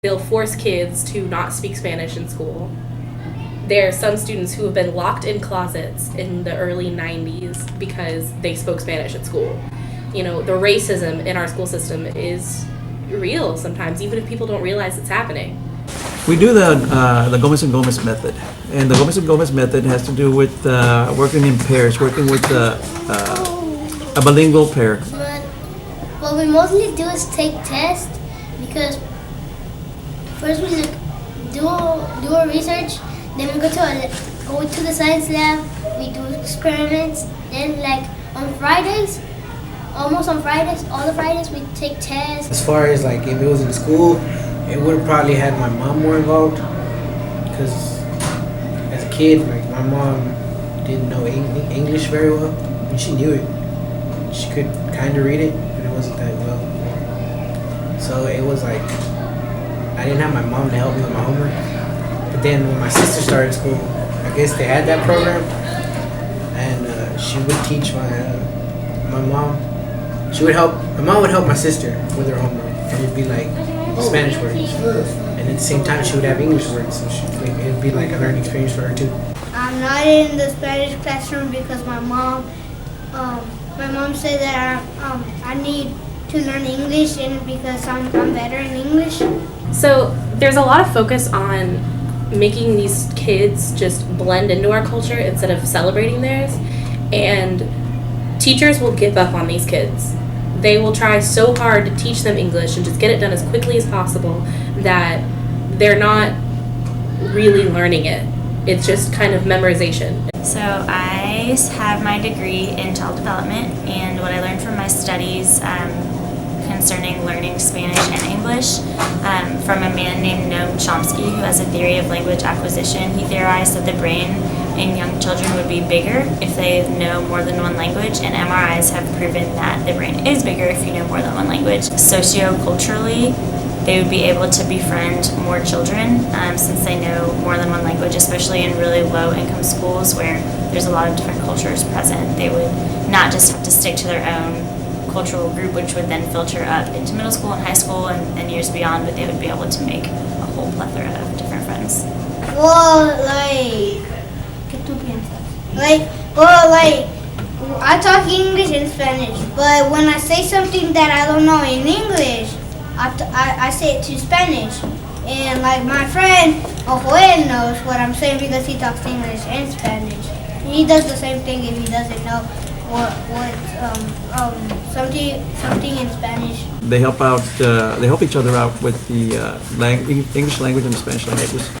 They'll force kids to not speak Spanish in school. There are some students who have been locked in closets in the early 90s because they spoke Spanish at school. You know, the racism in our school system is real sometimes, even if people don't realize it's happening. We do the Gomez and Gomez method, and the Gomez and Gomez method has to do with working in pairs, working with a bilingual pair. What we mostly do is take tests, because first we do a research, then we go to the science lab, we do experiments, then like on Fridays, all the Fridays we take tests. As far as like if it was in school, it would have probably had my mom more involved, because as a kid, like my mom didn't know English very well, and she knew it. She could kind of read it, but it wasn't that well. So it was like I didn't have my mom to help me with my homework. But then when my sister started school, I guess they had that program, and she would teach my mom. My mom would help my sister with her homework, and it'd be like Spanish words, and at the same time she would have English words, so it'd be like a learning experience for her too. I'm not in the Spanish classroom because my mom said that I need to learn English, and because I'm better in English. So there's a lot of focus on making these kids just blend into our culture instead of celebrating theirs, and teachers will give up on these kids. They will try so hard to teach them English and just get it done as quickly as possible that they're not really learning it. It's just kind of memorization. So I have my degree in child development, and what I learned from my studies concerning learning Spanish and English from a man named Noam Chomsky, who has a theory of language acquisition. He theorized that the brain in young children would be bigger if they know more than one language, and MRIs have proven that the brain is bigger if you know more than one language. Socioculturally, they would be able to befriend more children since they know more than one language, especially in really low-income schools where there's a lot of different cultures present. They would not just have to stick to their own cultural group, which would then filter up into middle school and high school and years beyond, but they would be able to make a whole plethora of different friends. I talk English and Spanish, but when I say something that I don't know in English, I say it to Spanish. And like my friend Joel knows what I'm saying because he talks English and Spanish. He does the same thing if he doesn't know something in Spanish. They help each other out with the English language and the Spanish languages.